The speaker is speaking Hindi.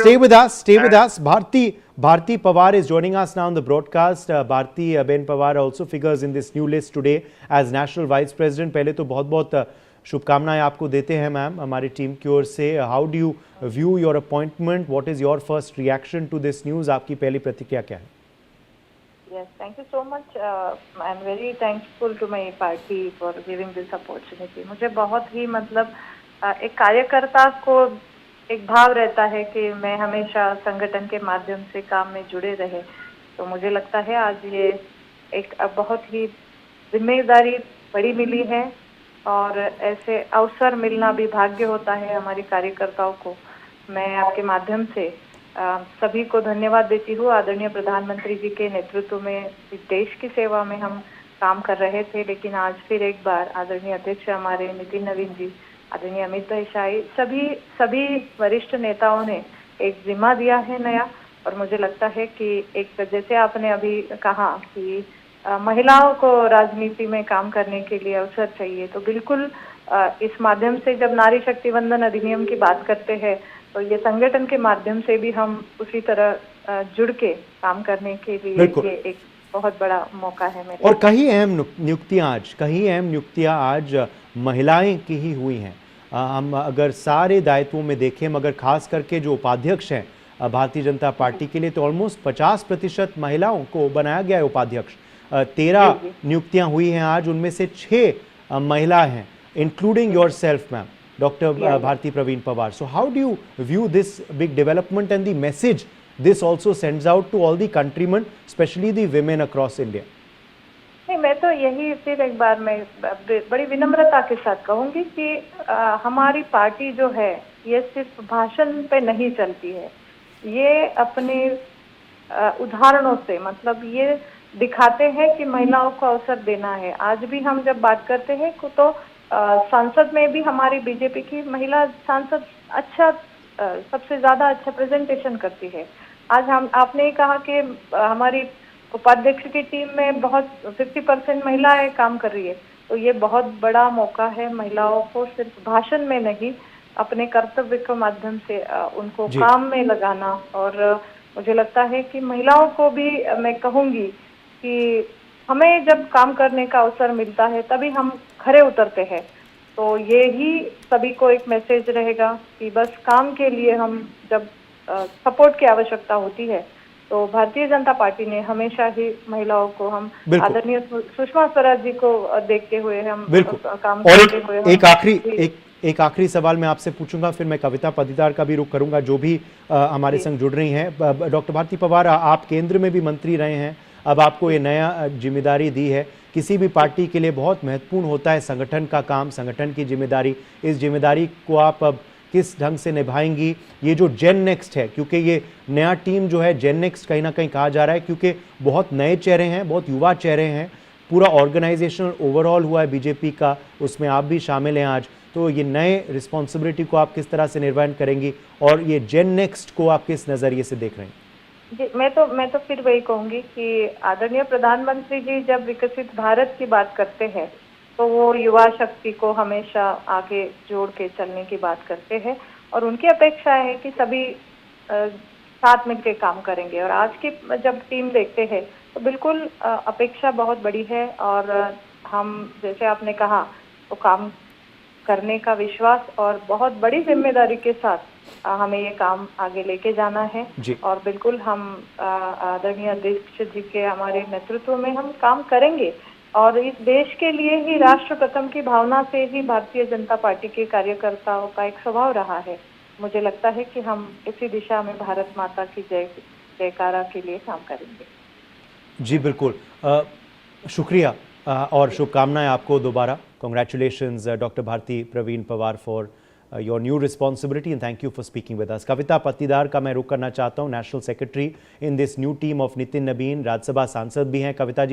Stay with us. Stay with us. Bharti Pawar is joining us now on the broadcast. Bharti Ben Pawar also figures in this new list today as National Vice President. पहले तो बहुत-बहुत शुभकामनाएं आपको देते हैं मैम हमारी टीम की ओर से. How do you view your appointment? What is your first reaction to this news? आपकी पहली प्रतिक्रिया क्या है? Yes, thank you so much. I'm very thankful to my party for giving this opportunity. मुझे बहुत ही एक कार्यकर्ता को एक भाव रहता है कि मैं हमेशा संगठन के माध्यम से काम में जुड़े रहे. तो मुझे लगता है आज ये एक बहुत ही जिम्मेदारी बड़ी मिली है और ऐसे अवसर मिलना भी भाग्य होता है हमारी कार्यकर्ताओं को. मैं आपके माध्यम से सभी को धन्यवाद देती हूँ. आदरणीय प्रधानमंत्री जी के नेतृत्व में इस देश की सेवा में हम काम कर रहे थे, लेकिन आज फिर एक बार आदरणीय अध्यक्ष हमारे नितिन नवीन जी, आदरणीय अमित भाई शाही, सभी वरिष्ठ नेताओं ने एक जिम्मा दिया है नया. और मुझे लगता है कि एक जैसे आपने अभी कहा कि महिलाओं को राजनीति में काम करने के लिए अवसर चाहिए, तो बिल्कुल इस माध्यम से जब नारी शक्ति वंदन अधिनियम की बात करते हैं तो ये संगठन के माध्यम से भी हम उसी तरह जुड़ के काम करने के लिए ये एक बहुत बड़ा मौका है मेरे. और कहीं अहम नियुक्तियां आज महिलाएं की ही हुई हैं. हम अगर सारे दायित्वों में देखें, मगर खास करके जो उपाध्यक्ष हैं भारतीय जनता पार्टी के लिए, तो ऑलमोस्ट 50% महिलाओं को बनाया गया है उपाध्यक्ष. 13 नियुक्तियां हुई हैं आज, उनमें से 6 महिला हैं, including your self ma'am, Dr. Bharti Praveen Pawar. So how do you view this big development and the message this also sends out to all the countrymen, especially the women across India? नहीं, मैं तो यही फिर एक बार मैं बड़ी विनम्रता के साथ कहूँगी कि हमारी पार्टी जो है ये सिर्फ भाषण पे नहीं चलती है. ये अपने उदाहरणों से ये दिखाते हैं कि महिलाओं को अवसर देना है. आज भी हम जब बात करते हैं तो संसद में भी हमारी बीजेपी की महिला सांसद सबसे ज्यादा अच्छा प्रेजेंटेशन करती है. आज आपने ही कहा कि हमारी उपाध्यक्ष की टीम में बहुत 50% महिलाएं काम कर रही है. तो ये बहुत बड़ा मौका है महिलाओं को सिर्फ भाषण में नहीं, अपने कर्तव्य के माध्यम से उनको काम में लगाना. और मुझे लगता है कि महिलाओं को भी मैं कहूँगी कि हमें जब काम करने का अवसर मिलता है तभी हम खरे उतरते हैं. तो ये ही सभी को एक मैसेज रहेगा कि बस काम के लिए हम जब सपोर्ट की आवश्यकता होती है तो भारतीय जनता पार्टी ने हमेशा ही महिलाओं को, हम आदरणीय सुषमा स्वराज जी को देखते हुए हम काम करते हुए. एक आखिरी सवाल मैं आपसे पूछूंगा, फिर मैं कविता पतिदार का भी रुख करूंगा जो भी हमारे संग जुड़ रही हैं. डॉक्टर भारती पवार, आप केंद्र में भी मंत्री रहे हैं, अब आपको ये नया जिम्मेदारी दी है. किसी भी पार्टी के लिए बहुत महत्वपूर्ण होता है संगठन का काम, संगठन की जिम्मेदारी. इस जिम्मेदारी को आप अब किस ढंग से निभाएंगी? ये जो जेन नेक्स्ट है, क्योंकि ये नया टीम जो है जेन नेक्स्ट कहीं ना कहीं कहा जा रहा है, क्योंकि बहुत नए चेहरे हैं, बहुत युवा चेहरे हैं. पूरा ऑर्गेनाइजेशनल ओवरऑल हुआ है बीजेपी का, उसमें आप भी शामिल हैं आज. तो ये नए रिस्पॉन्सिबिलिटी को आप किस तरह से निर्वहन करेंगी और ये जेन नेक्स्ट को आप किस नज़रिए से देख रहे हैं? जी, मैं तो फिर वही कहूंगी कि आदरणीय प्रधानमंत्री जी जब विकसित भारत की बात करते हैं तो वो युवा शक्ति को हमेशा आगे जोड़ के चलने की बात करते हैं और उनकी अपेक्षा है कि सभी साथ मिलकर काम करेंगे. और आज की जब टीम देखते हैं तो बिल्कुल अपेक्षा बहुत बड़ी है और हम, जैसे आपने कहा, तो काम करने का विश्वास और बहुत बड़ी जिम्मेदारी के साथ हमें ये काम आगे लेके जाना है. और बिल्कुल हम आदरणीय अध्यक्ष जी के हमारे नेतृत्व में हम काम करेंगे. और इस देश के लिए ही राष्ट्र प्रथम की भावना से ही भारतीय जनता पार्टी के कार्यकर्ताओं का एक स्वभाव रहा है. मुझे लगता है कि हम इसी दिशा में भारत माता की जयकारा के लिए काम करेंगे. जी बिल्कुल, शुक्रिया और शुभकामनाएं आपको दोबारा. Congratulations, Dr. Bharti Praveen Pawar, for your new responsibility and thank you for speaking with us. कविता पत्तीदार का मैं रुख करना चाहता हूँ, national secretary in this new team of Nitin नवीन, राज्यसभा सांसद भी हैं. कविता जी,